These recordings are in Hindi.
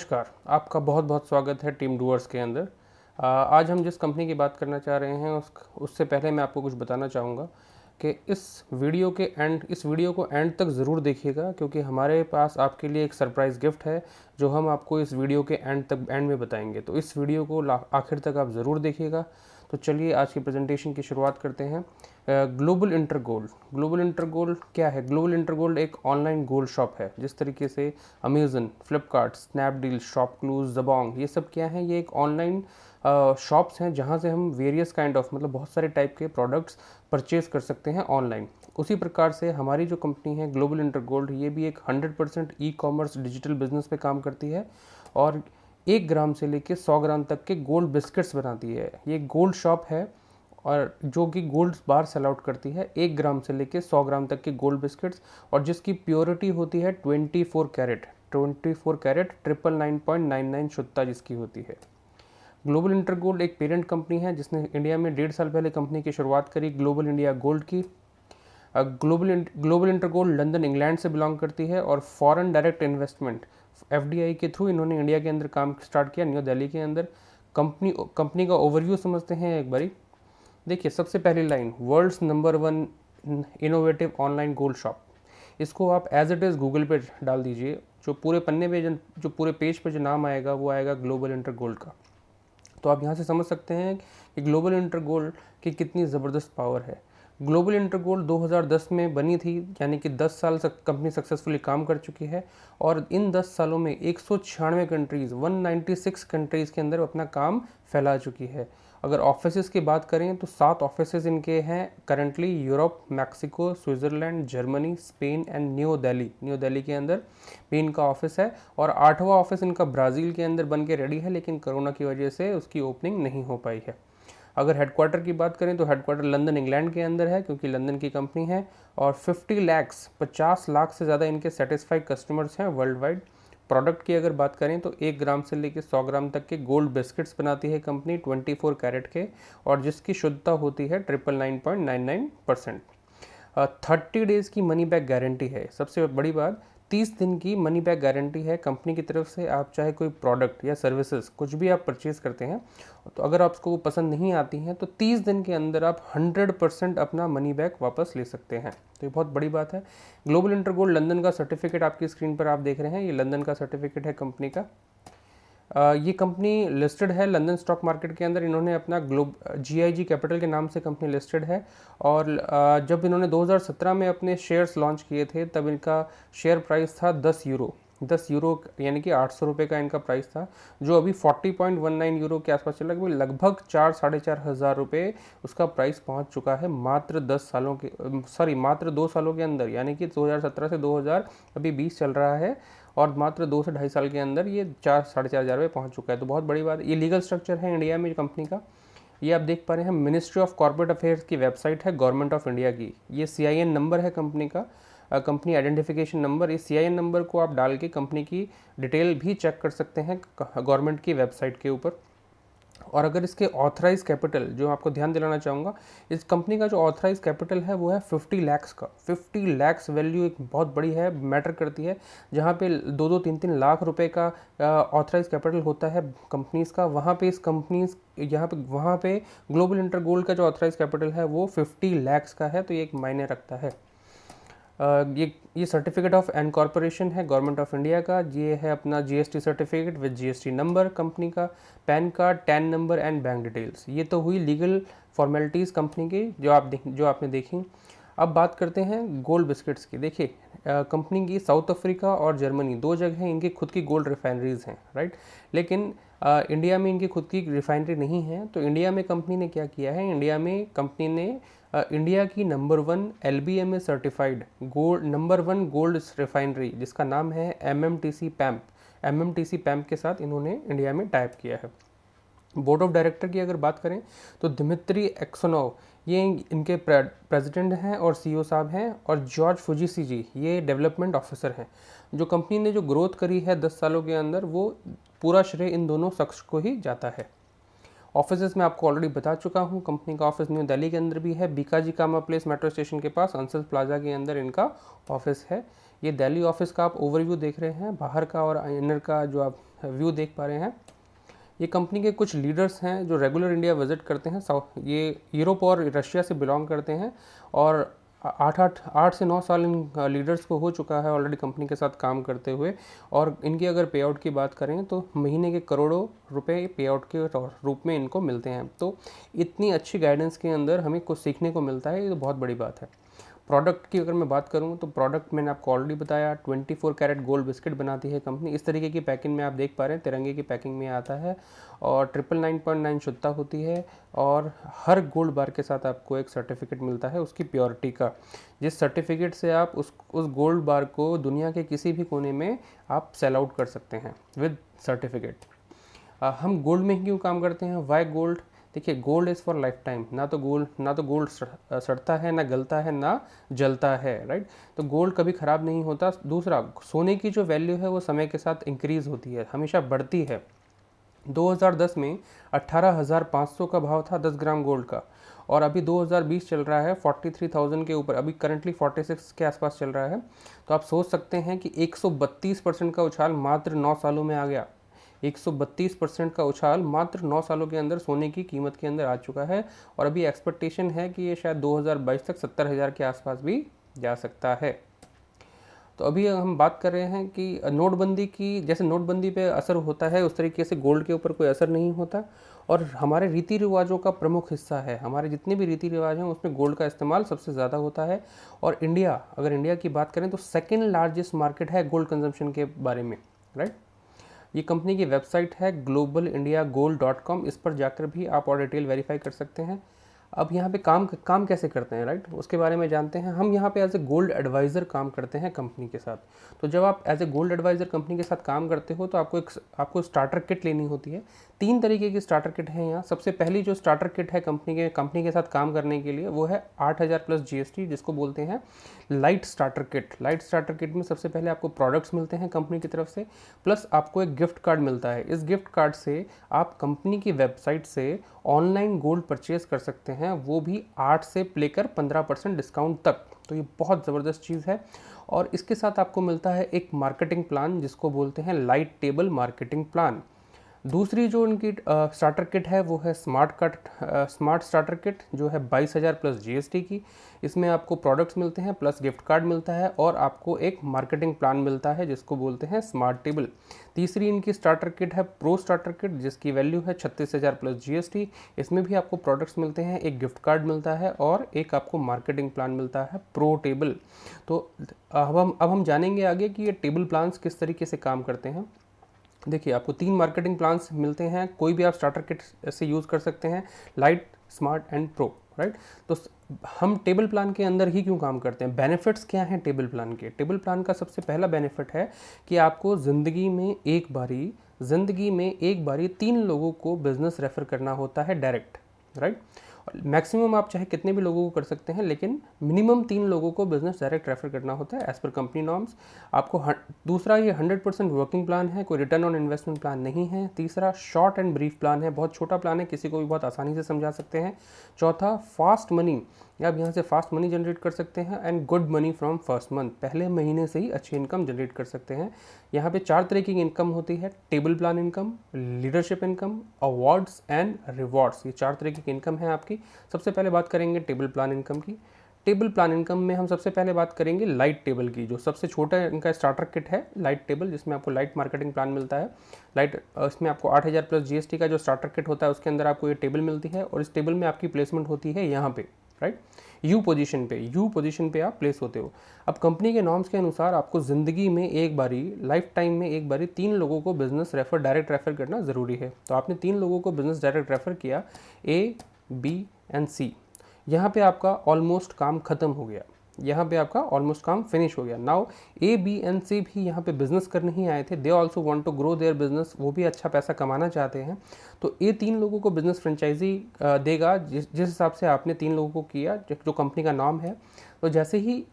नमस्कार, आपका बहुत बहुत स्वागत है टीम डूअर्स के अंदर। आज हम जिस कंपनी की बात करना चाह रहे हैं उससे पहले मैं आपको कुछ बताना चाहूँगा कि इस वीडियो को एंड तक ज़रूर देखिएगा, क्योंकि हमारे पास आपके लिए एक सरप्राइज़ गिफ्ट है जो हम आपको इस वीडियो के एंड में बताएंगे। तो इस वीडियो को आखिर तक आप ज़रूर देखिएगा। तो चलिए आज की प्रेजेंटेशन की शुरुआत करते हैं। ग्लोबल इंटरगोल्ड क्या है? ग्लोबल इंटरगोल्ड एक ऑनलाइन गोल्ड शॉप है। जिस तरीके से Amazon, Flipkart, Snapdeal, ShopClues, Jabong, ये सब क्या है? ये एक ऑनलाइन शॉप्स हैं जहाँ से हम वेरियस काइंड ऑफ बहुत सारे टाइप के प्रोडक्ट्स परचेज कर सकते हैं ऑनलाइन। उसी प्रकार से हमारी जो कंपनी है ग्लोबल इंटरगोल्ड, ये भी एक 100% ई कॉमर्स डिजिटल बिजनेस पे काम करती है और 1 ग्राम से लेकर 100 ग्राम तक के गोल्ड बिस्किट्स बनाती है। ये गोल्ड शॉप है और जो कि गोल्ड बार सेल आउट करती है 1 ग्राम से लेकर 100 ग्राम तक के गोल्ड बिस्किट्स, और जिसकी प्योरिटी होती है 24 कैरेट 999.99 शुद्धता जिसकी होती है। ग्लोबल इंटरगोल्ड एक पेरेंट कंपनी है जिसने इंडिया में 1.5 साल पहले कंपनी की शुरुआत करी, ग्लोबल इंडिया गोल्ड की। ग्लोबल इंटरगोल्ड लंदन इंग्लैंड से बिलोंग करती है और फॉरेन डायरेक्ट इन्वेस्टमेंट FDI के थ्रू इन्होंने इंडिया के अंदर काम स्टार्ट किया, न्यू दिल्ली के अंदर। कंपनी का ओवरव्यू समझते हैं एक बारी। देखिए, सबसे पहली line, world's number 1 innovative online gold shop. इसको आप एज इट इज़ गूगल पे डाल दीजिए, जो पूरे पन्ने पे जो पूरे पेज पे जो नाम आएगा वो आएगा ग्लोबल इंटर गोल्ड का। तो आप यहाँ से समझ सकते हैं कि ग्लोबल इंटर गोल्ड की कितनी ज़बरदस्त पावर है। ग्लोबल इंटर गोल्ड 2010 में बनी थी, यानी कि 10 साल तक कंपनी सक्सेसफुली काम कर चुकी है और इन 10 सालों में 196 कंट्रीज़ 196 कंट्रीज़ के अंदर अपना काम फैला चुकी है। अगर ऑफिसेज़ की बात करें तो 7 ऑफिसेज़ इनके हैं currently, Europe, Mexico, Switzerland, Germany, Spain and new Delhi के अंदर भी इनका ऑफिस है। और 8वां ऑफिस इनका ब्राज़ील के अंदर बन के रेडी है, लेकिन कोरोना की वजह से उसकी ओपनिंग नहीं हो पाई है। अगर हेडक्वार्टर की बात करें तो हेडक्वार्टर लंदन इंग्लैंड के अंदर है, क्योंकि लंदन की कंपनी है। और 50 लाख से ज़्यादा इनके सेटिस्फाइड कस्टमर्स हैं वर्ल्ड वाइड। प्रोडक्ट की अगर बात करें तो 1 ग्राम से लेकर 100 ग्राम तक के गोल्ड बिस्किट्स बनाती है कंपनी 24 कैरेट के, और जिसकी शुद्धता होती है 999.99%। 30 डेज़ की मनी बैक गारंटी है। सबसे बड़ी बात, 30 दिन की मनी बैक गारंटी है कंपनी की तरफ से। आप चाहे कोई प्रोडक्ट या सर्विसेज कुछ भी आप परचेज़ करते हैं, तो अगर आपको वो पसंद नहीं आती हैं तो 30 दिन के अंदर आप 100% अपना मनी बैक वापस ले सकते हैं। तो ये बहुत बड़ी बात है। ग्लोबल इंटरगोल्ड लंदन का सर्टिफिकेट आपकी स्क्रीन पर आप देख रहे हैं, ये लंदन का सर्टिफिकेट है कंपनी का। ये कंपनी लिस्टेड है लंदन स्टॉक मार्केट के अंदर। इन्होंने अपना GIG कैपिटल के नाम से कंपनी लिस्टेड है। और जब इन्होंने 2017 में अपने शेयर्स लॉन्च किए थे तब इनका शेयर प्राइस था 10 यूरो, यानी कि 800 रुपये का इनका प्राइस था, जो अभी 40.19 यूरो के आसपास चला गया। लगभग 4-4.5 हज़ार रुपये उसका प्राइस पहुंच चुका है मात्र 2 सालों के अंदर, यानी कि 2017 से 2020 चल रहा है और मात्र 2 से 2.5 साल के अंदर ये 4-4.5 हज़ार रुपये पहुँच चुका है। तो बहुत बड़ी बात है। ये लीगल स्ट्रक्चर है इंडिया में कंपनी का। ये आप देख पा रहे हैं, मिनिस्ट्री ऑफ कॉर्पोरेट अफेयर्स की वेबसाइट है गवर्नमेंट ऑफ इंडिया की। ये CIN नंबर है कंपनी का, कंपनी आइडेंटिफिकेशन नंबर। इस CIN नंबर को आप डाल के कंपनी की डिटेल भी चेक कर सकते हैं गवर्नमेंट की वेबसाइट के ऊपर। और अगर इसके ऑथराइज कैपिटल, जो आपको ध्यान दिलाना चाहूँगा, इस कंपनी का जो ऑथराइज कैपिटल है वो है 50 लाख का। 50 लाख वैल्यू एक बहुत बड़ी है, मैटर करती है। जहाँ पे 2-3 लाख रुपए का ऑथराइज कैपिटल होता है कंपनीज़ का, वहाँ पे ग्लोबल इंटरगोल्ड का जो ऑथराइज कैपिटल है वो 50 लाख का है। तो ये एक मायने रखता है। ये सर्टिफिकेट ऑफ इनकॉर्पोरेशन है गवर्नमेंट ऑफ इंडिया का। ये है अपना GST certificate with GST number company का, PAN card, TAN number and bank details. ये तो हुई लीगल फॉर्मेलिटीज़ कंपनी की जो आपने देखी। अब बात करते हैं गोल्ड बिस्किट्स की। देखिए, कंपनी की साउथ अफ्रीका और जर्मनी 2 जगह इनकी खुद की गोल्ड रिफाइनरीज हैं, राइट। लेकिन इंडिया में इनकी खुद की रिफाइनरी नहीं है। तो इंडिया में कंपनी ने क्या किया है, इंडिया में कंपनी ने इंडिया की number 1 LBMA certified number 1 gold refinery, जिसका नाम है MMTC पैम्प के साथ इन्होंने इंडिया में टाइप किया है। बोर्ड ऑफ डायरेक्टर की अगर बात करें तो दिमित्री एक्सोनोव, ये इनके प्रेसिडेंट हैं और CEO साहब हैं, और जॉर्ज फुजीसी जी, ये डेवलपमेंट ऑफिसर हैं। जो कंपनी ने जो ग्रोथ करी है 10 सालों के अंदर, वो पूरा श्रेय इन दोनों शख्स को ही जाता है। ऑफिसेस मैं आपको ऑलरेडी बता चुका हूँ, कंपनी का ऑफिस न्यू दिल्ली के अंदर भी है, बीकाजी कामा प्लेस मेट्रो स्टेशन के पास अंसल प्लाजा के अंदर इनका ऑफिस है। ये दिल्ली ऑफिस का आप ओवरव्यू देख रहे हैं, बाहर का और इनर का जो आप व्यू देख पा रहे हैं। ये कंपनी के कुछ लीडर्स हैं जो रेगुलर इंडिया विजिट करते हैं। ये यूरोप और रशिया से बिलोंग करते हैं और 8 से 9 साल इन लीडर्स को हो चुका है ऑलरेडी कंपनी के साथ काम करते हुए। और इनकी अगर पे आउट की बात करें तो महीने के करोड़ों रुपए पे आउट के रूप में इनको मिलते हैं। तो इतनी अच्छी गाइडेंस के अंदर हमें कुछ सीखने को मिलता है, ये तो बहुत बड़ी बात है। प्रोडक्ट की अगर मैं बात करूं तो प्रोडक्ट मैंने आपको ऑलरेडी बताया, 24 कैरेट गोल्ड बिस्किट बनाती है कंपनी। इस तरीके की पैकिंग में आप देख पा रहे हैं, तिरंगे की पैकिंग में आता है और 999.9 शुद्धता होती है। और हर गोल्ड बार के साथ आपको एक सर्टिफिकेट मिलता है उसकी प्योरिटी का, जिस सर्टिफिकेट से आप उस गोल्ड बार को दुनिया के किसी भी कोने में आप सेल आउट कर सकते हैं विद सर्टिफिकेट। हम गोल्ड में ही क्यों काम करते हैं, वाई गोल्ड? देखिए, gold is for life time. ना तो गोल्ड सड़ता है, ना गलता है, ना जलता है, राइट। तो गोल्ड कभी ख़राब नहीं होता। दूसरा, सोने की जो वैल्यू है वो समय के साथ इंक्रीज़ होती है, हमेशा बढ़ती है। 2010 में 18,500 का भाव था 10 ग्राम गोल्ड का, और अभी 2020 चल रहा है 43,000 के ऊपर, अभी करंटली 46 के आसपास चल रहा है। तो आप सोच सकते हैं कि 132% का उछाल मात्र 9 सालों में आ गया। 132% का उछाल मात्र 9 सालों के अंदर सोने की कीमत के अंदर आ चुका है। और अभी एक्सपेक्टेशन है कि ये शायद 2022 तक 70,000 के आसपास भी जा सकता है। तो अभी हम बात कर रहे हैं कि नोटबंदी की, जैसे नोटबंदी पे असर होता है उस तरीके से गोल्ड के ऊपर कोई असर नहीं होता। और हमारे रीति रिवाजों का प्रमुख हिस्सा है, हमारे जितने भी रीति रिवाज हैं उसमें गोल्ड का इस्तेमाल सबसे ज़्यादा होता है। और अगर इंडिया की बात करें तो सेकेंड लार्जेस्ट मार्केट है गोल्ड कंजम्पशन के बारे में, राइट। ये कंपनी की वेबसाइट है globalindiagold.com, इस पर जाकर भी आप और डिटेल वेरीफाई कर सकते हैं। अब यहाँ पे काम कैसे करते हैं, राइट, उसके बारे में जानते हैं। हम यहाँ पे एज ए गोल्ड एडवाइज़र काम करते हैं कंपनी के साथ। तो जब आप as a gold advisor company के साथ काम करते हो तो आपको स्टार्टर किट लेनी होती है। 3 तरीके की स्टार्टर किट है यहाँ। सबसे पहली जो स्टार्टर किट है कंपनी के साथ काम करने के लिए वो है 8,000 प्लस GST, जिसको बोलते हैं light starter kit. Light starter kit में सबसे पहले आपको प्रोडक्ट्स मिलते हैं कंपनी की तरफ से, प्लस आपको एक गिफ्ट कार्ड मिलता है। इस गिफ्ट कार्ड से आप कंपनी की वेबसाइट से ऑनलाइन गोल्ड परचेज कर सकते हैं, वो भी 8 से लेकर 15% डिस्काउंट तक। तो ये बहुत ज़बरदस्त चीज़ है। और इसके साथ आपको मिलता है एक मार्केटिंग प्लान जिसको बोलते हैं लाइट टेबल मार्केटिंग प्लान। दूसरी जो उनकी स्टार्टर किट है वो है स्मार्ट स्टार्टर किट, जो है 22,000 प्लस GST की। इसमें आपको प्रोडक्ट्स मिलते हैं प्लस गिफ्ट कार्ड मिलता है और आपको एक मार्केटिंग प्लान मिलता है जिसको बोलते हैं स्मार्ट टेबल। तीसरी इनकी स्टार्टर किट है प्रो स्टार्टर किट, जिसकी वैल्यू है 36,000 प्लस GST। इसमें भी आपको प्रोडक्ट्स मिलते हैं, एक गिफ्ट कार्ड मिलता है और एक आपको मार्केटिंग प्लान मिलता है प्रो टेबल। तो अब हम जानेंगे आगे कि ये टेबल प्लान्स किस तरीके से काम करते हैं। देखिए, आपको 3 मार्केटिंग प्लान्स मिलते हैं, कोई भी आप स्टार्टर किट से यूज़ कर सकते हैं, light, smart and pro, right. तो हम टेबल प्लान के अंदर ही क्यों काम करते हैं, बेनिफिट्स क्या हैं टेबल प्लान के? टेबल प्लान का सबसे पहला बेनिफिट है कि आपको ज़िंदगी में एक बारी 3 लोगों को बिजनेस रेफर करना होता है डायरेक्ट, राइट। मैक्सिमम आप चाहे कितने भी लोगों को कर सकते हैं, लेकिन मिनिमम 3 लोगों को बिजनेस डायरेक्ट रेफर करना होता है एज पर कंपनी नॉर्म्स। आपको दूसरा, ये 100% वर्किंग प्लान है, कोई रिटर्न ऑन इन्वेस्टमेंट प्लान नहीं है। तीसरा, शॉर्ट एंड ब्रीफ प्लान है, बहुत छोटा प्लान है, किसी को भी बहुत आसानी से समझा सकते हैं। चौथा, फास्ट मनी, आप यहाँ से फास्ट मनी जनरेट कर सकते हैं and good money from first month, पहले महीने से ही अच्छी इनकम जनरेट कर सकते हैं। यहाँ पे 4 तरह की इनकम होती है, table plan income, leadership income, awards and rewards. ये 4 तरह की इनकम है आपकी। सबसे पहले बात करेंगे टेबल प्लान इनकम की। टेबल प्लान इनकम में हम सबसे पहले बात करेंगे लाइट टेबल की, जो सबसे छोटा इनका स्टार्टर किट है लाइट टेबल, जिसमें आपको लाइट मार्केटिंग प्लान मिलता है। इसमें आपको 8,000 प्लस GST का जो स्टार्टर किट होता है उसके अंदर आपको ये टेबल मिलती है और इस टेबल में आपकी प्लेसमेंट होती है यहाँ पे, राइट, यू पोजीशन पे आप प्लेस होते हो। अब कंपनी के नॉर्म्स के अनुसार आपको ज़िंदगी में लाइफ टाइम में एक बारी 3 लोगों को बिजनेस डायरेक्ट रेफर करना ज़रूरी है। तो आपने 3 लोगों को बिजनेस डायरेक्ट रेफर किया, A, B एंड C। यहाँ पे आपका ऑलमोस्ट काम खत्म हो गया, यहाँ पे आपका ऑलमोस्ट काम फिनिश हो गया। Now A, B and C भी यहाँ पे बिजनेस करने ही आए थे, they also want to grow their business, वो भी अच्छा पैसा कमाना चाहते हैं। तो ये 3 लोगों को बिजनेस फ्रेंचाइजी देगा जिस हिसाब से आपने 3 लोगों को किया, जो कंपनी का नाम है। तो जैसे ही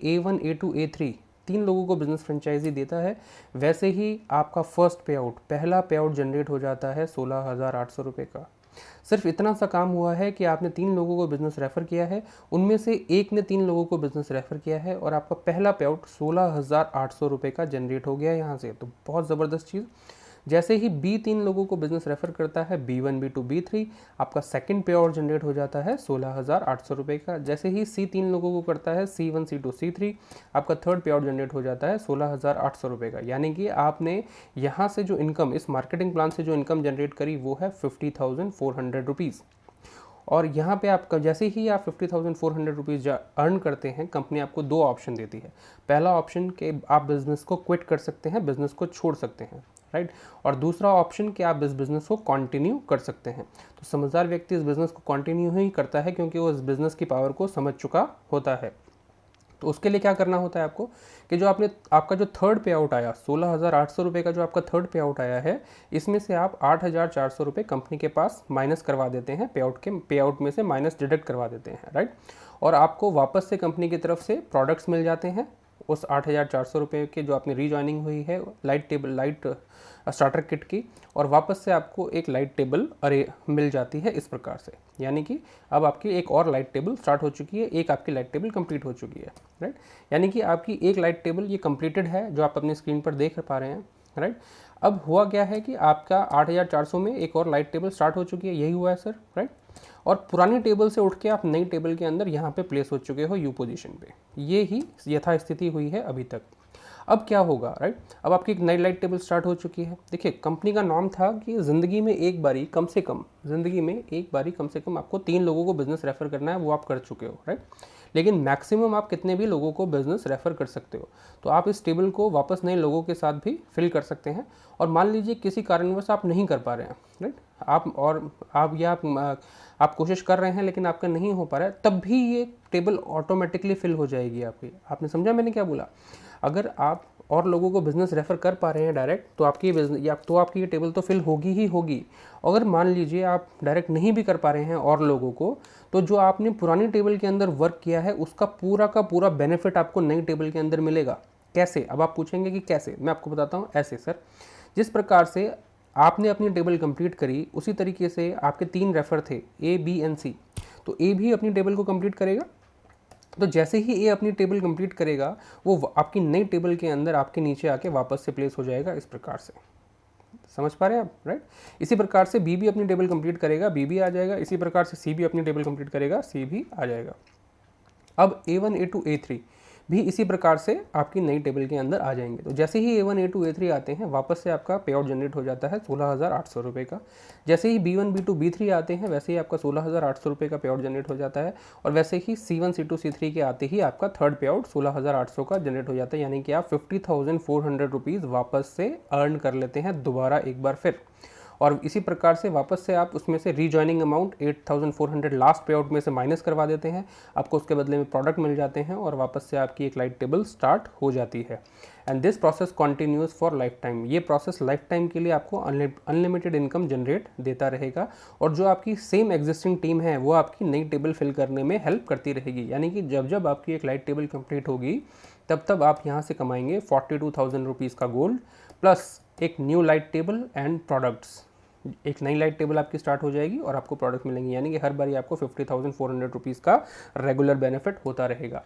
A1, A2, A3 3 लोगों को बिजनेस फ्रेंचाइजी देता है, वैसे ही आपका फर्स्ट पे आउट, पहला पे आउट जनरेट हो जाता है 16,800 रुपये का। सिर्फ इतना सा काम हुआ है कि आपने 3 लोगों को बिजनेस रेफ़र किया है, उनमें से एक ने 3 लोगों को बिजनेस रेफ़र किया है और आपका पहला पे आउट 16,800 रुपये का जनरेट हो गया है यहाँ से। तो बहुत ज़बरदस्त चीज़। जैसे ही बी 3 लोगों को बिजनेस रेफर करता है, B1 B2 B3, आपका सेकंड पे आउट जनरेट हो जाता है 16,800 रुपये का। जैसे ही सी 3 लोगों को करता है, C1 C2 C3, आपका थर्ड पे आउट जनरेट हो जाता है 16,800 रुपये का। यानी कि आपने यहाँ से जो इनकम, इस मार्केटिंग प्लान से जो इनकम जनरेट करी वो है 50,400 रुपीज़। और यहाँ पे आपका जैसे ही आप 50,400 रुपीज़ अर्न करते हैं, कंपनी आपको 2 ऑप्शन देती है। पहला ऑप्शन कि आप बिज़नेस को क्विट कर सकते हैं, बिज़नेस को छोड़ सकते हैं, राइट। और दूसरा ऑप्शन कि आप इस बिज़नेस को कंटिन्यू कर सकते हैं। तो समझदार व्यक्ति इस बिज़नेस को कंटिन्यू ही करता है क्योंकि वो इस बिज़नेस की पावर को समझ चुका होता है। तो उसके लिए क्या करना होता है आपको कि जो आपका जो थर्ड पे आउट आया 16,800 रुपये का, जो आपका थर्ड पे आउट आया है, इसमें से आप 8,400 रुपये कंपनी के पास माइनस करवा देते हैं, पे आउट में से माइनस डिडक्ट करवा देते हैं, राइट। और आपको वापस से कंपनी की तरफ से प्रोडक्ट्स मिल जाते हैं उस 8,400 रुपये के जो आपने रीजॉइनिंग हुई है लाइट स्टार्टर किट की, और वापस से आपको एक लाइट टेबल अरे मिल जाती है इस प्रकार से। यानी कि अब आपकी एक और लाइट टेबल स्टार्ट हो चुकी है, एक आपकी लाइट टेबल कंप्लीट हो चुकी है, राइट। यानी कि आपकी एक लाइट टेबल ये कंप्लीटेड है जो आप अपनी स्क्रीन पर देख पा रहे हैं, राइट। अब हुआ क्या है कि आपका 8,400 में एक और लाइट टेबल स्टार्ट हो चुकी है, यही हुआ है सर, राइट। और पुरानी टेबल से उठ के आप नई टेबल के अंदर यहाँ पे प्लेस हो चुके हो यू पोजीशन पे। ये ही यथास्थिति हुई है अभी तक। अब क्या होगा, राइट। अब आपकी एक नई लाइट टेबल स्टार्ट हो चुकी है। देखिए, कंपनी का नॉर्म था कि ज़िंदगी में एक बारी कम से कम आपको 3 लोगों को बिजनेस रेफर करना है, वो आप कर चुके हो, राइट। लेकिन मैक्सिमम आप कितने भी लोगों को बिजनेस रेफर कर सकते हो। तो आप इस टेबल को वापस नए लोगों के साथ भी फिल कर सकते हैं। और मान लीजिए किसी कारणवश आप नहीं कर पा रहे हैं, राइट, आप कोशिश कर रहे हैं लेकिन आपका नहीं हो पा रहा है, तब भी ये टेबल ऑटोमेटिकली फिल हो जाएगी आपकी। आपने समझा मैंने क्या बोला? अगर आप और लोगों को बिज़नेस रेफ़र कर पा रहे हैं डायरेक्ट, तो आपकी ये टेबल तो फिल होगी ही होगी। अगर मान लीजिए आप डायरेक्ट नहीं भी कर पा रहे हैं और लोगों को, तो जो आपने पुरानी टेबल के अंदर वर्क किया है उसका पूरा का पूरा बेनिफिट आपको नई टेबल के अंदर मिलेगा। कैसे? अब आप पूछेंगे कि कैसे, मैं आपको बताता हूँ। ऐसे सर, जिस प्रकार से आपने अपनी टेबल कंप्लीट करी, उसी तरीके से आपके 3 रेफ़र थे, A, B एंड C, तो A भी अपनी टेबल को कंप्लीट करेगा। तो जैसे ही A अपनी टेबल कंप्लीट करेगा, वो आपकी नई टेबल के अंदर आपके नीचे आके वापस से प्लेस हो जाएगा इस प्रकार से। समझ पा रहे हैं आप, राइट। इसी प्रकार से B भी अपनी टेबल कंप्लीट करेगा, B भी आ जाएगा। इसी प्रकार से C भी अपनी टेबल कंप्लीट करेगा, C भी आ जाएगा। अब A1 A2 A3 भी इसी प्रकार से आपकी नई टेबल के अंदर आ जाएंगे। तो जैसे ही A1 A2 A3 आते हैं, वापस से आपका पे आउट जनरेट हो जाता है 16,800 रुपये का। जैसे ही B1 B2 B3 आते हैं, वैसे ही आपका 16,800 रुपये का पे आउट जनरेट हो जाता है। और वैसे ही C1 C2 C3 के आते ही आपका थर्ड पे आउट 16,800 का जनरेट हो जाता है। यानी कि आप 50,400 रुपीज़ वापस से अर्न कर लेते हैं दोबारा एक बार फिर। और इसी प्रकार से वापस से आप उसमें से रीजॉइनिंग अमाउंट 8,400 लास्ट पे आउट में से माइनस करवा देते हैं, आपको उसके बदले में प्रोडक्ट मिल जाते हैं और वापस से आपकी एक लाइट टेबल स्टार्ट हो जाती है। And this process continuous for life time. ये प्रोसेस लाइफ टाइम के लिए आपको अनलिमिटेड इनकम जनरेट देता रहेगा। और जो आपकी सेम एग्जिस्टिंग टीम है वो आपकी नई टेबल फिल करने में हेल्प करती रहेगी। यानी कि जब जब आपकी एक लाइट टेबल कंप्लीट होगी, तब तब आप यहाँ से कमाएंगे 42,000 रुपीज़ का गोल्ड प्लस एक new light table and products. एक नई लाइट टेबल आपकी स्टार्ट हो जाएगी और आपको प्रोडक्ट मिलेंगे। यानी कि हर बारी आपको 50,400 रुपीज़ का रेगुलर बेनिफिट होता रहेगा।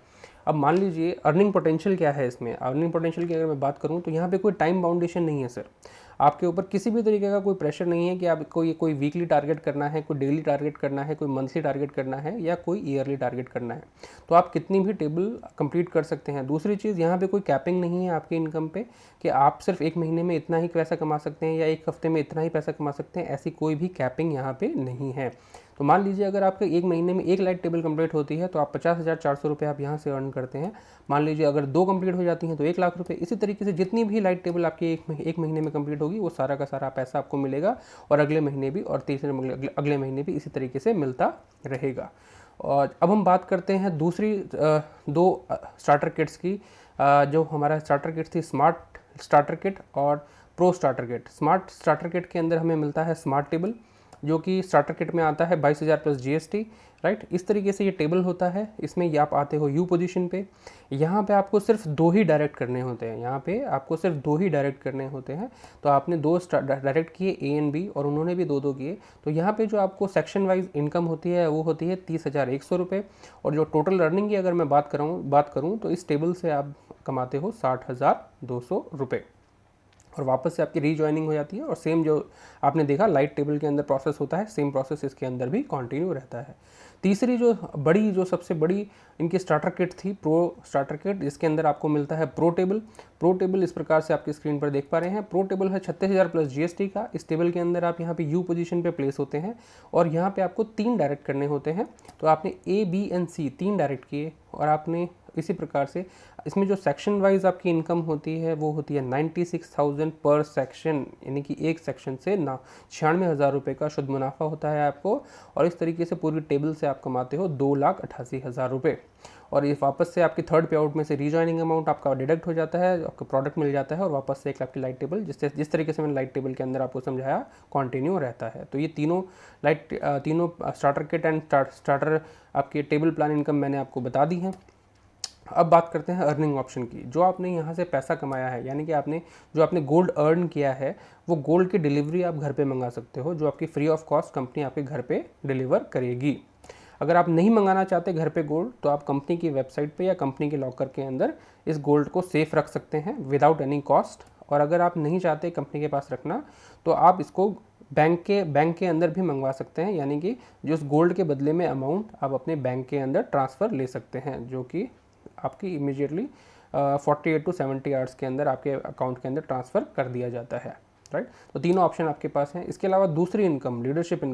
अब मान लीजिए अर्निंग पोटेंशियल क्या है इसमें। अर्निंग पोटेंशियल की अगर मैं बात करूं तो यहाँ पे कोई टाइम बाउंडेशन नहीं है सर। आपके ऊपर किसी भी तरीके का कोई प्रेशर नहीं है कि आपको ये कोई वीकली टारगेट करना है, कोई डेली टारगेट करना है, कोई मंथली टारगेट करना है या कोई ईयरली टारगेट करना है। तो आप कितनी भी टेबल कंप्लीट कर सकते हैं। दूसरी चीज़, यहाँ पे कोई कैपिंग नहीं है आपके इनकम पे कि आप सिर्फ एक महीने में इतना ही पैसा कमा सकते हैं या एक हफ्ते में इतना ही पैसा कमा सकते हैं। ऐसी कोई भी कैपिंग यहाँ पे नहीं है। तो मान लीजिए अगर आपके एक महीने में एक लाइट टेबल कंप्लीट होती है तो आप 50,400 रुपये आप यहाँ से अर्न करते हैं। मान लीजिए अगर 2 कंप्लीट हो जाती हैं तो 1 लाख रुपये। इसी तरीके से जितनी भी लाइट टेबल आपकी एक महीने में कंप्लीट होगी, वो सारा का सारा पैसा आपको मिलेगा और अगले महीने भी और तीसरे अगले महीने भी इसी तरीके से मिलता रहेगा। और अब हम बात करते हैं दूसरी 2 स्टार्टर किट्स की। जो हमारा स्टार्टर किट थी, स्मार्ट स्टार्टर किट और pro starter kit. Smart starter kit के अंदर हमें मिलता है स्मार्ट टेबल, जो कि स्टार्टर किट में आता है 22,000 प्लस जीएसटी, राइट। इस तरीके से ये टेबल होता है। इसमें ये आप आते हो यू पोजीशन पे, यहाँ पे आपको सिर्फ 2 ही डायरेक्ट करने होते हैं, यहाँ पे आपको सिर्फ 2 ही डायरेक्ट करने होते हैं। तो आपने 2 डायरेक्ट किए ए एंड बी, और उन्होंने भी 2-2 किए। तो यहाँ पे जो आपको सेक्शन वाइज इनकम होती है वो होती है 30,100 रुपये, और जो टोटल अर्निंग की अगर मैं बात करूँ तो इस टेबल से आप कमाते हो 60,200 रुपये, और वापस से आपकी रीजॉइनिंग हो जाती है। और सेम जो आपने देखा लाइट टेबल के अंदर प्रोसेस होता है, सेम प्रोसेस इसके अंदर भी कंटिन्यू रहता है। तीसरी जो सबसे बड़ी इनकी स्टार्टर किट थी, प्रो स्टार्टर किट, जिसके अंदर आपको मिलता है प्रो टेबल। प्रो टेबल इस प्रकार से आपकी स्क्रीन पर देख पा रहे हैं। प्रो टेबल है 36,000 प्लस जीएसटी का। इस टेबल के अंदर आप यहाँ पे यू पोजीशन पे प्लेस होते हैं, और यहाँ पे आपको 3 डायरेक्ट करने होते हैं। तो आपने A B and C 3 direct किए, और आपने इसी प्रकार से इसमें जो सेक्शन वाइज आपकी इनकम होती है वो होती है 96,000 पर सेक्शन, यानी कि एक सेक्शन से 96,000 रुपये का शुद्ध मुनाफा होता है आपको। और इस तरीके से पूरी टेबल से आप कमाते हो 2,88,000 रुपये। और ये वापस से आपकी थर्ड पे आउट में से रीजॉइनिंग अमाउंट आपका डिडक्ट हो जाता है, आपको प्रोडक्ट मिल जाता है, और वापस से एक आपकी लाइट टेबल जिस तरीके से मैंने लाइट टेबल के अंदर आपको समझाया कंटिन्यू रहता है। तो ये तीनों स्टार्टर किट एंड स्टार्टर आपके टेबल प्लान इनकम मैंने आपको बता दी है। अब बात करते हैं अर्निंग ऑप्शन की। जो आपने यहाँ से पैसा कमाया है, यानी कि आपने गोल्ड अर्न किया है, वो गोल्ड की डिलीवरी आप घर पे मंगा सकते हो, जो आपकी फ्री ऑफ कॉस्ट कंपनी आपके घर पे डिलीवर करेगी। अगर आप नहीं मंगाना चाहते घर पे गोल्ड, तो आप कंपनी की वेबसाइट पे या कंपनी के लॉकर के अंदर इस गोल्ड को सेफ रख सकते हैं विदाउट एनी कॉस्ट। और अगर आप नहीं चाहते कंपनी के पास रखना, तो आप इसको बैंक के अंदर भी मंगवा सकते हैं, यानी कि जो उस गोल्ड के बदले में अमाउंट आप अपने बैंक के अंदर ट्रांसफ़र ले सकते हैं, जो कि आपकी इमीडिएटली 48 to 70 आवर्स के अंदर आपके अकाउंट के अंदर ट्रांसफ़र कर दिया जाता है, राइट। तो तीनों ऑप्शन आपके पास हैं। इसके अलावा दूसरी इनकम लीडरशिप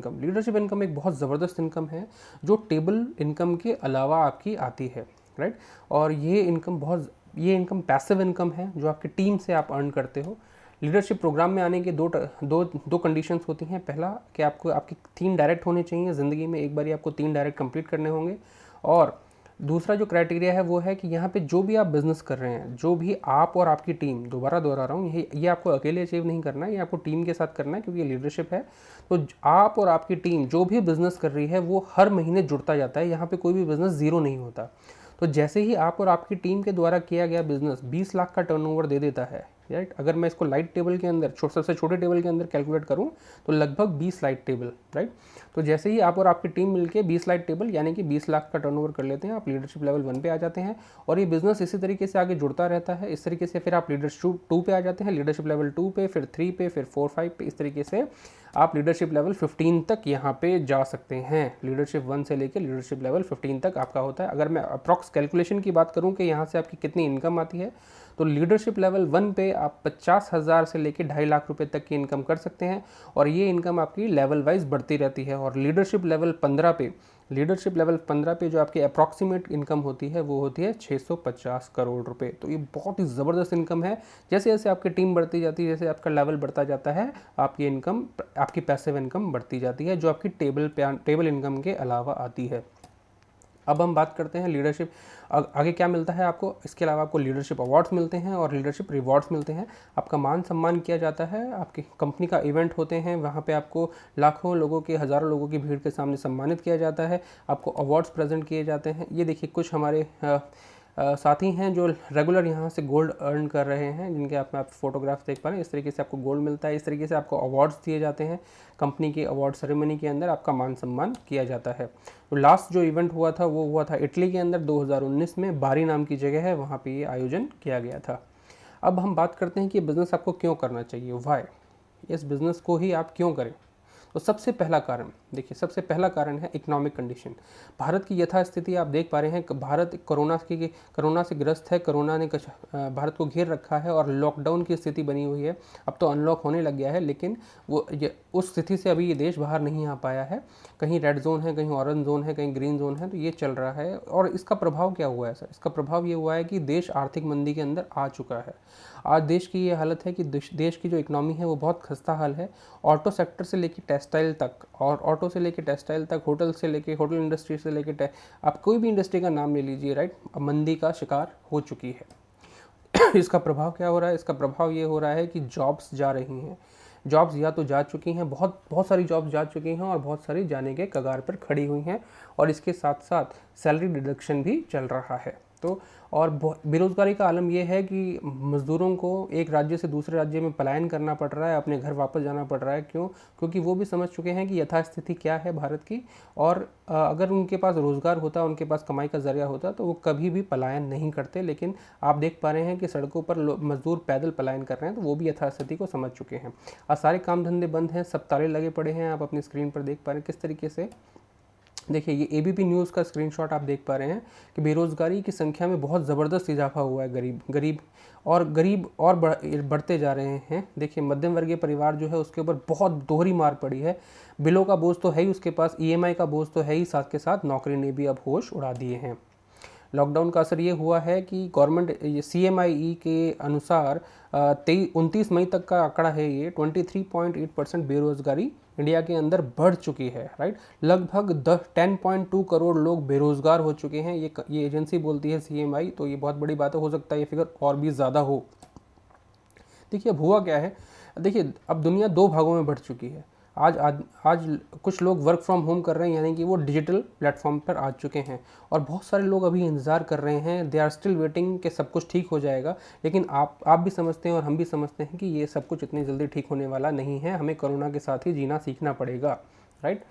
इनकम एक बहुत ज़बरदस्त इनकम है, जो टेबल इनकम के अलावा आपकी आती है, राइट। और ये इनकम पैसिव इनकम है, जो आपकी टीम से आप अर्न करते हो। लीडरशिप प्रोग्राम में आने के दो कंडीशंस होती हैं। पहला कि आपकी 3 डायरेक्ट होने चाहिए ज़िंदगी में, एक बार आपको 3 डायरेक्ट कंप्लीट करने होंगे। और दूसरा जो क्राइटेरिया है वो है कि यहाँ पे जो भी आप बिज़नेस कर रहे हैं, जो भी आप और आपकी टीम, दोबारा दोहरा रहा हूँ, ये आपको अकेले अचीव नहीं करना है, ये आपको टीम के साथ करना है, क्योंकि ये लीडरशिप है। तो आप और आपकी टीम जो भी बिज़नेस कर रही है वो हर महीने जुड़ता जाता है। यहाँ पे कोई भी बिज़नेस ज़ीरो नहीं होता। तो जैसे ही आप और आपकी टीम के द्वारा किया गया बिज़नेस 20 लाख का टर्नओवर दे देता है, राइट। अगर मैं इसको लाइट टेबल के अंदर सबसे छोटे टेबल के अंदर कैलकुलेट करूं, तो लगभग 20 लाइट टेबल, राइट। तो जैसे ही आप और आपकी टीम मिलके 20 लाइट टेबल यानी कि 20 लाख का टर्नओवर कर लेते हैं, आप लीडरशिप लेवल 1 पे आ जाते हैं, और ये बिजनेस इसी तरीके से आगे जुड़ता रहता है। इस तरीके से फिर आप लीडरशिप 2 पे आ जाते हैं, लीडरशिप लेवल 2 पे, फिर 3 पे, फिर 4, 5 पे। इस तरीके से आप लीडरशिप लेवल 15 तक यहाँ पे जा सकते हैं। लीडरशिप 1 से लेकर लीडरशिप लेवल 15 तक आपका होता है। अगर मैं अप्रॉक्स कैलकुलेशन की बात करूँ कि यहाँ से आपकी कितनी इनकम आती है, तो लीडरशिप लेवल 1 पे आप 50,000 से लेकर 2.5 लाख रुपए तक की इनकम कर सकते हैं, और ये इनकम आपकी लेवल वाइज बढ़ती रहती है। और लीडरशिप लेवल 15 पे जो आपकी अप्रॉक्सीमेट इनकम होती है वो होती है 650 करोड़ रुपए। तो ये बहुत ही ज़बरदस्त इनकम है। जैसे जैसे आपकी टीम बढ़ती जाती है, जैसे आपका लेवल बढ़ता जाता है, आपकी पैसिव इनकम बढ़ती जाती है, जो आपकी टेबल इनकम के अलावा आती है। अब हम बात करते हैं लीडरशिप आगे क्या मिलता है आपको। इसके अलावा आपको लीडरशिप अवार्ड्स मिलते हैं और लीडरशिप रिवॉर्ड्स मिलते हैं। आपका मान सम्मान किया जाता है, आपकी कंपनी का इवेंट होते हैं, वहाँ पे आपको लाखों लोगों के, हज़ारों लोगों की भीड़ के सामने सम्मानित किया जाता है, आपको अवार्ड्स प्रेजेंट किए जाते हैं। ये देखिए कुछ हमारे साथी हैं जो रेगुलर यहाँ से गोल्ड अर्न कर रहे हैं, जिनके आप फोटोग्राफ्स देख पा रहे हैं। इस तरीके से आपको गोल्ड मिलता है, इस तरीके से आपको अवार्ड्स दिए जाते हैं। कंपनी की अवार्ड सेरेमनी के अंदर आपका मान सम्मान किया जाता है। तो लास्ट जो इवेंट हुआ था वो हुआ था इटली के अंदर 2019 में, बारी नाम की जगह है, वहाँ पे ये आयोजन किया गया था। अब हम बात करते हैं कि बिज़नेस आपको क्यों करना चाहिए, वाई, इस बिज़नेस को ही आप क्यों करें। तो सबसे पहला कारण है इकोनॉमिक कंडीशन। भारत की यथास्थिति आप देख पा रहे हैं। भारत कोरोना से ग्रस्त है, कोरोना ने भारत को घेर रखा है और लॉकडाउन की स्थिति बनी हुई है। अब तो अनलॉक होने लग गया है, लेकिन उस स्थिति से अभी ये देश बाहर नहीं आ पाया है। कहीं रेड जोन है, कहीं ऑरेंज जोन है, कहीं ग्रीन जोन है, तो ये चल रहा है। और इसका प्रभाव क्या हुआ है सर? इसका प्रभाव ये हुआ है कि देश आर्थिक मंदी के अंदर आ चुका है। आज देश की ये हालत है कि देश की जो इकोनॉमी है वो बहुत खस्ता हाल है। ऑटो सेक्टर से लेकर टेक्सटाइल तक, और ऑटो से लेकर टेक्सटाइल तक, होटल इंडस्ट्री से लेकर आप कोई भी इंडस्ट्री का नाम ले लीजिए, राइट, मंदी का शिकार हो चुकी है। इसका प्रभाव क्या हो रहा है? इसका प्रभाव ये हो रहा है कि जॉब्स जा रही हैं, जॉब्स या तो जा चुकी हैं, बहुत बहुत सारी जॉब्स जा चुकी हैं और बहुत सारी जाने के कगार पर खड़ी हुई हैं, और इसके साथ साथ सैलरी डिडक्शन भी चल रहा है। तो और बेरोज़गारी का आलम यह है कि मज़दूरों को एक राज्य से दूसरे राज्य में पलायन करना पड़ रहा है, अपने घर वापस जाना पड़ रहा है। क्यों? क्योंकि वो भी समझ चुके हैं कि यथास्थिति क्या है भारत की, और अगर उनके पास रोज़गार होता, उनके पास कमाई का ज़रिया होता, तो वो कभी भी पलायन नहीं करते। लेकिन आप देख पा रहे हैं कि सड़कों पर मज़दूर पैदल पलायन कर रहे हैं, तो वो भी यथास्थिति को समझ चुके हैं। आज सारे काम धंधे बंद हैं, सब ताले लगे पड़े हैं। आप अपनी स्क्रीन पर देख पा रहे हैं किस तरीके से। देखिए, ये एबीपी न्यूज़ का स्क्रीनशॉट आप देख पा रहे हैं कि बेरोज़गारी की संख्या में बहुत ज़बरदस्त इजाफा हुआ है। गरीब और बढ़ते जा रहे हैं। देखिए, मध्यम वर्गीय परिवार जो है उसके ऊपर बहुत दोहरी मार पड़ी है। बिलों का बोझ तो है ही, उसके पास ईएमआई का बोझ तो है ही, साथ के साथ नौकरी ने भी अब होश उड़ा दिए हैं। लॉकडाउन का असर ये हुआ है कि गवर्नमेंट CMIE के अनुसार 29 मई तक का आंकड़ा है, ये 23.8% बेरोजगारी इंडिया के अंदर बढ़ चुकी है। राइट, लगभग 10.2 करोड़ लोग बेरोजगार हो चुके हैं। ये एजेंसी बोलती है CMI, तो ये बहुत बड़ी बात है। हो सकता है ये फिगर और भी ज़्यादा हो। देखिए, अब हुआ क्या है। देखिए, अब दुनिया दो भागों में बढ़ चुकी है। आज कुछ लोग वर्क फ्रॉम होम कर रहे हैं, यानी कि वो डिजिटल प्लेटफॉर्म पर आ चुके हैं, और बहुत सारे लोग अभी इंतज़ार कर रहे हैं। दे आर स्टिल वेटिंग कि सब कुछ ठीक हो जाएगा। लेकिन आप भी समझते हैं और हम भी समझते हैं कि ये सब कुछ इतनी जल्दी ठीक होने वाला नहीं है। हमें कोरोना के साथ ही जीना सीखना पड़ेगा। राइट,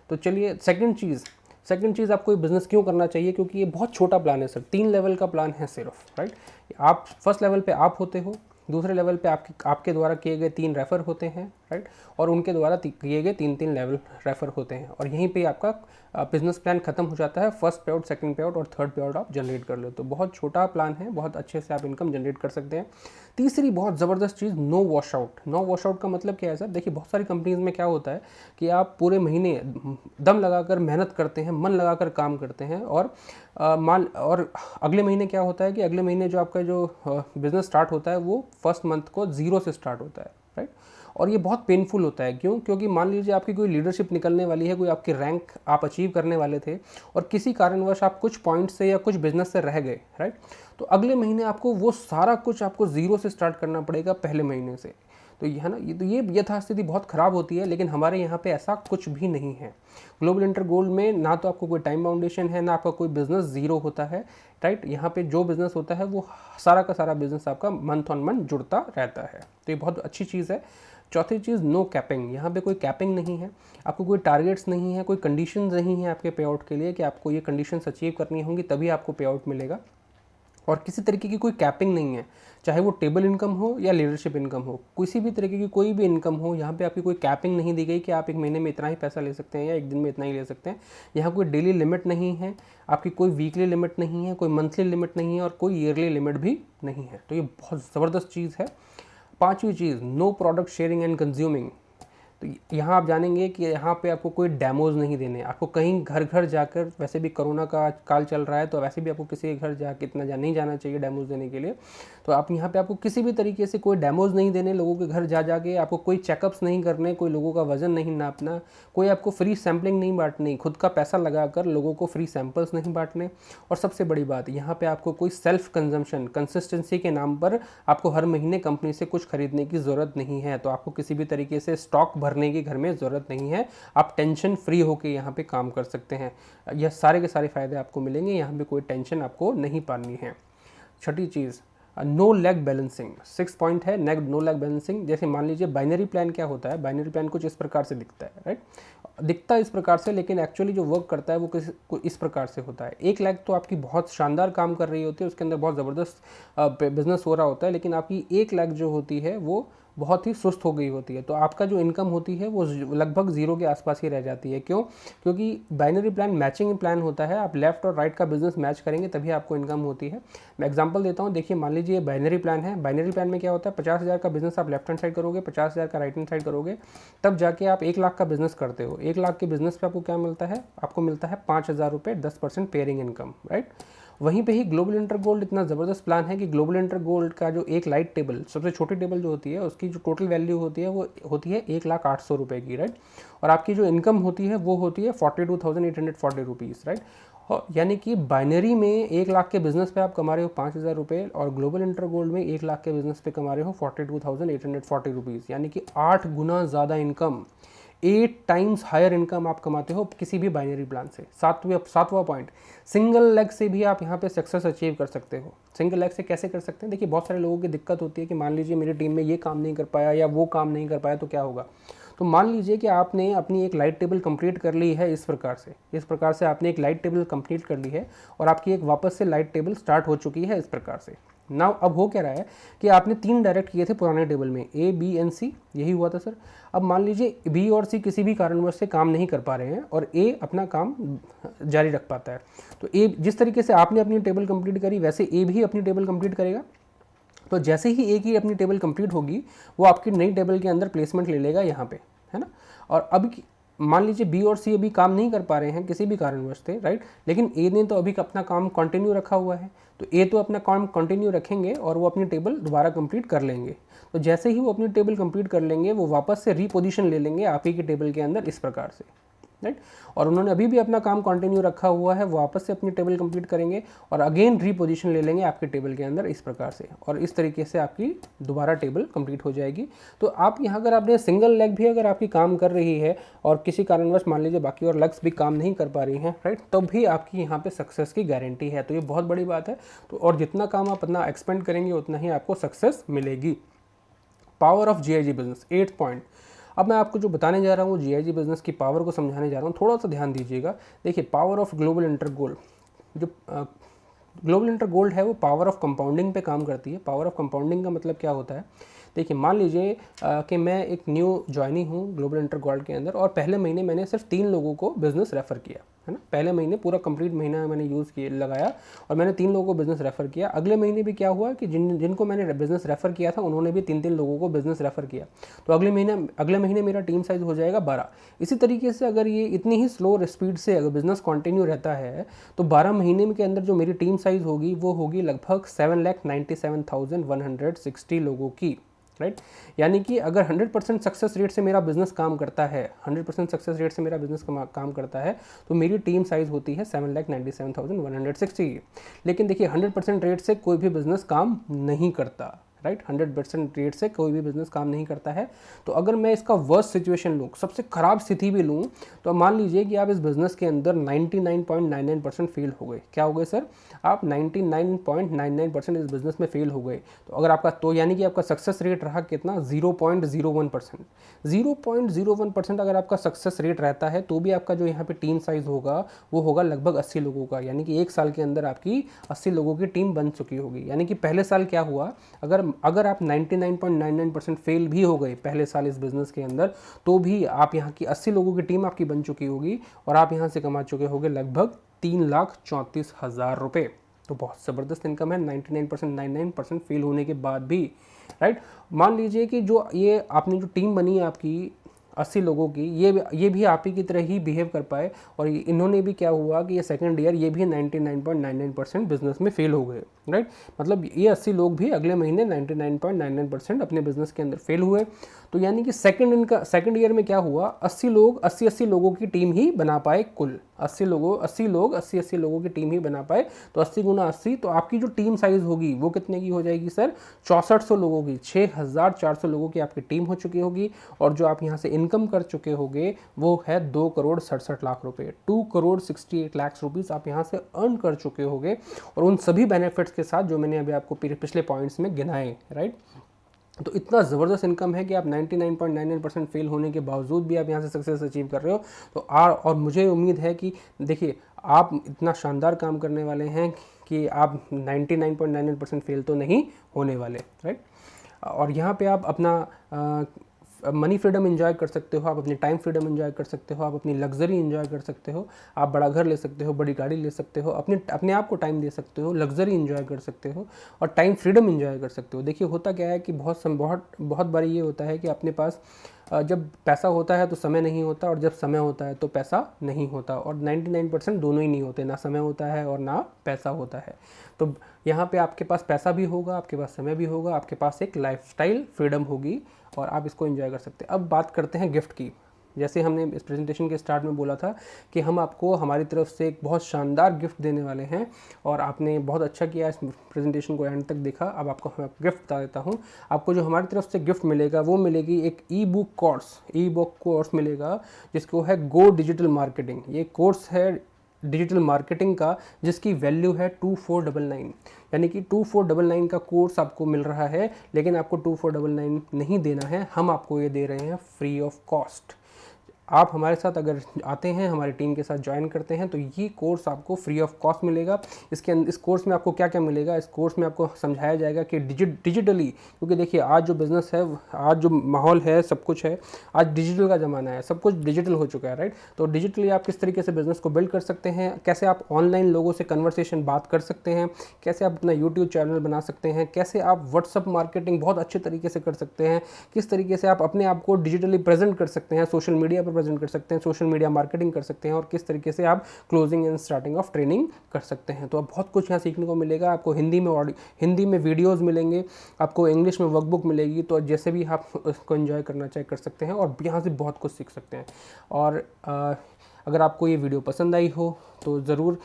तो चलिए, सेकंड चीज़ आपको ये बिज़नेस क्यों करना चाहिए, क्योंकि ये बहुत छोटा प्लान है सर, 3 लेवल का प्लान है सिर्फ। राइट, आप फर्स्ट लेवल पे आप होते हो, दूसरे लेवल पे आपके द्वारा किए गए 3 रेफ़र होते हैं। राइट, और उनके द्वारा किए गए 3 लेवल रेफ़र होते हैं, और यहीं पे आपका बिजनेस प्लान खत्म हो जाता है। फर्स्ट पे आउट, सेकंड पे आउट और थर्ड पे आउट आप जनरेट कर लो। तो बहुत छोटा प्लान है, बहुत अच्छे से आप इनकम जनरेट कर सकते हैं। तीसरी बहुत ज़बरदस्त चीज़, नो वॉश आउट का मतलब क्या है सर? देखिए, बहुत सारी कंपनीज़ में क्या होता है कि आप पूरे महीने दम लगाकर मेहनत करते हैं, मन लगाकर काम करते हैं, और अगले महीने क्या होता है कि अगले महीने जो आपका जो बिज़नेस स्टार्ट होता है वो फर्स्ट मंथ को 0 से स्टार्ट होता है। राइट, और ये बहुत पेनफुल होता है। क्यों? क्योंकि मान लीजिए आपकी कोई लीडरशिप निकलने वाली है, कोई आपकी रैंक आप अचीव करने वाले थे, और किसी कारणवश आप कुछ पॉइंट से या कुछ बिजनेस से रह गए। राइट, तो अगले महीने आपको वो सारा कुछ आपको 0 से स्टार्ट करना पड़ेगा, पहले महीने से। तो ये है ना, ये यथास्थिति बहुत ख़राब होती है। लेकिन हमारे यहाँ पे ऐसा कुछ भी नहीं है। ग्लोबल इंटर गोल्ड में ना तो आपको कोई टाइम बाउंडेशन है, ना आपका कोई बिजनेस 0 होता है। राइट, यहाँ पे जो बिजनेस होता है वो सारा का सारा बिजनेस आपका मंथ ऑन मंथ जुड़ता रहता है। तो ये बहुत अच्छी चीज़ है। चौथी चीज़, नो कैपिंग। यहाँ पे कोई कैपिंग नहीं है, आपको कोई टारगेट्स नहीं है, कोई कंडीशंस नहीं है आपके पे आउट के लिए कि आपको ये कंडीशंस अचीव करनी होंगी तभी आपको पे आउट मिलेगा। और किसी तरीके की कोई कैपिंग नहीं है, चाहे वो टेबल इनकम हो या लीडरशिप इनकम हो, किसी भी तरीके की कोई भी इनकम हो, यहाँ पे आपकी कोई कैपिंग नहीं दी गई कि आप एक महीने में इतना ही पैसा ले सकते हैं या एक दिन में इतना ही ले सकते हैं। यहाँ कोई डेली लिमिट नहीं है, आपकी कोई वीकली लिमिट नहीं है, कोई मंथली लिमिट नहीं है, और कोई ईयरली लिमिट भी नहीं है। तो ये बहुत ज़बरदस्त चीज़ है। पाँचवीं चीज़, no product sharing and consuming. तो यहाँ आप जानेंगे कि यहाँ पे आपको कोई डेमोज नहीं देने, आपको कहीं घर घर जाकर, वैसे भी कोरोना का काल चल रहा है तो वैसे भी आपको किसी के घर जाके नहीं जाना चाहिए डेमोज देने के लिए। तो आप यहाँ पे आपको किसी भी तरीके से कोई डेमोज नहीं देने, लोगों के घर जा जाके आपको कोई चेकअप्स नहीं करने, कोई लोगों का वजन नहीं नापना, कोई आपको फ्री सैम्पलिंग नहीं बांटनी, खुद का पैसा लगाकर लोगों को फ्री सैंपल्स नहीं बांटने। और सबसे बड़ी बात, यहाँ पे आपको कोई सेल्फ कंजम्पशन, कंसिस्टेंसी के नाम पर आपको हर महीने कंपनी से कुछ खरीदने की ज़रूरत नहीं है। तो आपको किसी भी तरीके से स्टॉक भरने की घर में ज़रूरत नहीं है। आप टेंशन फ्री होकर यहाँ पे काम कर सकते हैं। यह सारे के सारे फ़ायदे आपको मिलेंगे, यहाँ पे कोई टेंशन आपको नहीं पालनी है। छठी चीज़, नो लैग बैलेंसिंग। 6 पॉइंट है नो लैग बैलेंसिंग। जैसे मान लीजिए बाइनरी प्लान क्या होता है, बाइनरी प्लान कुछ इस प्रकार से दिखता है। राइट, दिखता है इस प्रकार से, लेकिन एक्चुअली जो वर्क करता है वो इस प्रकार से होता है। 1 लाख तो आपकी बहुत शानदार काम कर रही होती है, उसके अंदर बहुत ज़बरदस्त बिजनेस हो रहा होता है, लेकिन आपकी 1 लाख जो होती है वो बहुत ही सुस्त हो गई होती है। तो आपका जो इनकम होती है वो लगभग 0 के आसपास ही रह जाती है। क्यों? क्योंकि बाइनरी प्लान मैचिंग प्लान होता है, आप लेफ्ट और राइट का बिजनेस मैच करेंगे तभी आपको इनकम होती है। मैं एग्जांपल देता हूँ। देखिए, मान लीजिए बाइनरी प्लान है। बाइनरी प्लान में क्या होता है, 50,000 का बिजनेस आप लेफ्ट हैंड साइड करोगे, 50,000 का राइट हैंड साइड करोगे, तब जाके आप 1 लाख का बिजनेस करते हो। 1 लाख के बिजनेस पे आपको क्या मिलता है, आपको मिलता है 5,000 रुपये, 10% पेयरिंग इनकम। राइट, वहीं पे ही ग्लोबल इंटर गोल्ड इतना ज़बरदस्त प्लान है कि ग्लोबल इंटर गोल्ड का जो एक लाइट टेबल, सबसे छोटी टेबल जो होती है, उसकी जो टोटल वैल्यू होती है वो होती है 1,08,000 रुपये की। राइट, और आपकी जो इनकम होती है वो होती है 42,840 रुपीज़। राइट, यानी कि बाइनरी में 1 लाख के बिजनेस पे आप कमा रहे हो 5,000 रुपये और ग्लोबल इंटर गोल्ड में 1 लाख के बिजनेस पे कमा रहे हो 42,840 रुपीज़, यानी कि 8 गुना ज़्यादा इनकम, 8 टाइम्स हायर इनकम आप कमाते हो किसी भी बाइनरी प्लान से। सातवां पॉइंट, सिंगल लेग से भी आप यहाँ पे सक्सेस अचीव कर सकते हो। सिंगल लेग से कैसे कर सकते हैं? देखिए बहुत सारे लोगों की दिक्कत होती है कि मान लीजिए मेरी टीम में ये काम नहीं कर पाया या वो काम नहीं कर पाया तो क्या होगा। तो मान लीजिए कि आपने अपनी एक लाइट टेबल कंप्लीट कर ली है इस प्रकार से आपने एक लाइट टेबल कंप्लीट कर ली है और आपकी एक वापस से लाइट टेबल स्टार्ट हो चुकी है इस प्रकार से। नाउ अब हो क्या रहा है कि आपने 3 डायरेक्ट किए थे पुराने टेबल में, ए बी एंड सी, यही हुआ था सर। अब मान लीजिए बी और सी किसी भी कारणवश से काम नहीं कर पा रहे हैं और ए अपना काम जारी रख पाता है। तो ए, जिस तरीके से आपने अपनी टेबल कंप्लीट करी वैसे ए भी अपनी टेबल कंप्लीट करेगा। तो जैसे ही ए की अपनी टेबल कंप्लीट होगी वो आपकी नई टेबल के अंदर प्लेसमेंट ले लेगा यहाँ पे, है ना। और अब मान लीजिए बी और सी अभी काम नहीं कर पा रहे हैं किसी भी कारणवश से, राइट, लेकिन ए ने तो अभी अपना काम कंटिन्यू रखा हुआ है, तो ए तो अपना काम कंटिन्यू रखेंगे और वो अपनी टेबल दोबारा कंप्लीट कर लेंगे। तो जैसे ही वो अपनी टेबल कंप्लीट कर लेंगे वो वापस से रीपोजिशन ले लेंगे आप ही की टेबल के अंदर इस प्रकार से, राइट। और उन्होंने अभी भी अपना काम कंटिन्यू रखा हुआ है, वो वापस से अपनी टेबल कंप्लीट करेंगे और अगेन रीपोजिशन ले लेंगे आपके टेबल के अंदर इस प्रकार से, और इस तरीके से आपकी दोबारा टेबल कंप्लीट हो जाएगी। तो आप यहाँ अगर आपने सिंगल लेग भी अगर आपकी काम कर रही है और किसी कारणवश मान लीजिए बाकी और लेग्स भी काम नहीं कर पा रही हैं, राइट, तब भी आपकी यहाँ पे सक्सेस की गारंटी है। तो ये बहुत बड़ी बात है। तो और जितना काम आप अपना एक्सपेंड करेंगे उतना ही आपको सक्सेस मिलेगी। Power of GIG business, 8th point. अब मैं आपको जो बताने जा रहा हूँ जीआईजी बिजनेस की पावर को समझाने जा रहा हूँ, थोड़ा सा ध्यान दीजिएगा। देखिए power of global inter gold, जो ग्लोबल इंटर गोल्ड है वो पावर ऑफ कंपाउंडिंग पे काम करती है। पावर ऑफ कंपाउंडिंग का मतलब क्या होता है? देखिए मान लीजिए कि मैं एक न्यू ज्वाइनी हूँ ग्लोबल इंटर गोल्ड के अंदर और पहले महीने मैंने सिर्फ 3 लोगों को बिजनेस रेफ़र किया, है ना। पहले महीने पूरा कंप्लीट महीना मैंने यूज़ किया, लगाया और मैंने 3 लोगों को बिजनेस रेफ़र किया। अगले महीने भी क्या हुआ कि जिनको मैंने बिजनेस रेफ़र किया था उन्होंने भी 3-3 लोगों को बिजनेस रेफ़र किया। तो अगले महीने मेरा टीम साइज़ हो जाएगा 12। इसी तरीके से अगर ये इतनी ही स्लो स्पीड से अगर बिजनेस कंटिन्यू रहता है तो 12 महीने के अंदर जो मेरी टीम साइज़ होगी वो होगी लगभग 7,97,160 लोगों की, राइट। यानी कि अगर 100% सक्सेस रेट से मेरा बिजनेस काम करता है, 100% सक्सेस रेट से मेरा बिजनेस काम करता है तो मेरी टीम साइज़ होती है 7,97,160। लेकिन देखिए 100% रेट से कोई भी बिजनेस काम नहीं करता, राइट। 100% रेट से कोई भी बिजनेस काम नहीं करता है। तो अगर मैं इसका वर्स्ट सिचुएशन लूँ, सबसे ख़राब स्थिति भी लूँ, तो मान लीजिए कि आप इस बिज़नेस के अंदर 99.99% फेल हो गए। क्या हो गए सर? आप 99.99% इस बिज़नेस में फेल हो गए। तो अगर आपका, तो यानी कि आपका सक्सेस रेट रहा कितना? 0.01%। 0.01% अगर आपका सक्सेस रेट रहता है तो भी आपका जो यहाँ पे टीम साइज़ होगा वो होगा लगभग 80 लोगों का। यानी कि 1 साल के अंदर आपकी 80 लोगों की टीम बन चुकी होगी। यानी कि पहले साल क्या हुआ, अगर आप 99.99% फेल भी हो गए पहले साल इस बिज़नेस के अंदर तो भी आप यहाँ की 80 लोगों की टीम आपकी बन चुकी होगी और आप यहाँ से कमा चुके होंगे लगभग 3,34,000 रुपये। तो बहुत ज़बरदस्त इनकम है 99% फेल होने के बाद भी, राइट। मान लीजिए कि जो ये आपने जो टीम बनी है आपकी 80 लोगों की, ये भी आप ही की तरह ही बिहेव कर पाए और इन्होंने भी क्या हुआ कि ये सेकंड ईयर ये भी 99.99% बिजनेस में फेल हो गए, राइट। मतलब ये 80 लोग भी अगले महीने 99.99% अपने बिजनेस के अंदर फेल हुए। तो यानी कि सेकंड ईयर में क्या हुआ, 80 लोगों की टीम ही बना पाए कुल। 80 लोगों की टीम ही बना पाए। तो 80 गुना 80, तो आपकी जो टीम साइज होगी वो कितने की हो जाएगी सर? 6400 लोगों की, 6400 लोगों की आपकी टीम हो चुकी होगी। और जो आप यहाँ से इनकम कर चुके होंगे वो है 2,67,00,000 रुपये। 2,68,00,000 रुपीज़ आप यहाँ से अर्न कर चुके होंगे और उन सभी बेनिफिट्स के साथ जो मैंने अभी आपको पिछले पॉइंट्स में गिनाए, राइट। तो इतना ज़बरदस्त इनकम है कि आप 99.99% फेल होने के बावजूद भी आप यहाँ से सक्सेस अचीव कर रहे हो। तो और मुझे उम्मीद है कि देखिए आप इतना शानदार काम करने वाले हैं कि आप 99.99% फेल तो नहीं होने वाले, राइट। और यहाँ पे आप अपना मनी फ्रीडम एंजॉय कर सकते हो, आप अपनी टाइम फ्रीडम एंजॉय कर सकते हो, आप अपनी लग्जरी एंजॉय कर सकते हो, आप बड़ा घर ले सकते हो, बड़ी गाड़ी ले सकते हो, अपने आप को टाइम दे सकते हो, लग्जरी एंजॉय कर सकते हो और टाइम फ्रीडम एंजॉय कर सकते हो। देखिए होता क्या है कि बहुत बार ये होता है कि अपने पास जब पैसा होता है तो समय नहीं होता और जब समय होता है तो पैसा नहीं होता, और 99% दोनों ही नहीं होते, ना समय होता है और ना पैसा होता है। तो यहाँ पे आपके पास पैसा भी होगा, आपके पास समय भी होगा, आपके पास एक लाइफस्टाइल फ्रीडम होगी और आप इसको एंजॉय कर सकते हैं। अब बात करते हैं गिफ्ट की। जैसे हमने इस प्रेजेंटेशन के स्टार्ट में बोला था कि हम आपको हमारी तरफ से एक बहुत शानदार गिफ्ट देने वाले हैं, और आपने बहुत अच्छा किया इस प्रेजेंटेशन को एंड तक देखा। अब आपको मैं गिफ्ट बता देता हूँ। आपको जो हमारी तरफ से गिफ्ट मिलेगा वो मिलेगी एक ई बुक कोर्स मिलेगा, जिसको है गो डिजिटल मार्केटिंग। ये कोर्स है डिजिटल मार्केटिंग का, जिसकी वैल्यू है 2499, यानी कि 2499 का कोर्स आपको मिल रहा है। लेकिन आपको 2499 नहीं देना है, हम आपको ये दे रहे हैं फ्री ऑफ कॉस्ट। आप हमारे साथ अगर आते हैं, हमारी टीम के साथ ज्वाइन करते हैं, तो ये कोर्स आपको फ्री ऑफ कॉस्ट मिलेगा। इस कोर्स में आपको क्या क्या मिलेगा? इस कोर्स में आपको समझाया जाएगा कि डिजिटली, क्योंकि देखिए आज जो बिज़नेस है, आज जो माहौल है, सब कुछ है, आज डिजिटल का ज़माना है, सब कुछ डिजिटल हो चुका है, राइट। तो डिजिटली आप किस तरीके से बिज़नेस को बिल्ड कर सकते हैं, कैसे आप ऑनलाइन लोगों से कन्वर्सेशन बात कर सकते हैं, कैसे आप अपना यूट्यूब चैनल बना सकते हैं, कैसे आप व्हाट्सअप मार्केटिंग बहुत अच्छे तरीके से कर सकते हैं, किस तरीके से आप अपने आप को डिजिटली प्रेजेंट कर सकते हैं, सोशल मीडिया पर प्रेजेंट कर सकते हैं, सोशल मीडिया मार्केटिंग कर सकते हैं, और किस तरीके से आप closing and starting of training कर सकते हैं। तो अब बहुत कुछ यहाँ सीखने को मिलेगा। आपको हिंदी में वीडियोस मिलेंगे, आपको इंग्लिश में वर्कबुक मिलेगी। तो जैसे भी आप उसको एंजॉय करना चाहे कर सकते हैं, और यहाँ से बहुत कुछ सीख सकते हैं। और अगर आपको ये वीडियो पसंद आई हो तो ज़रूर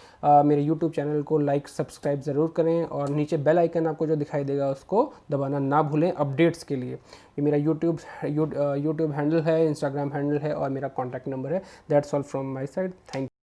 मेरे YouTube चैनल को लाइक सब्सक्राइब ज़रूर करें, और नीचे बेल आइकन आपको जो दिखाई देगा उसको दबाना ना भूलें अपडेट्स के लिए। ये मेरा यूट्यूब हैंडल है, इंस्टाग्राम हैंडल है, और मेरा कॉन्टैक्ट नंबर है। That's all from my side. Thank you.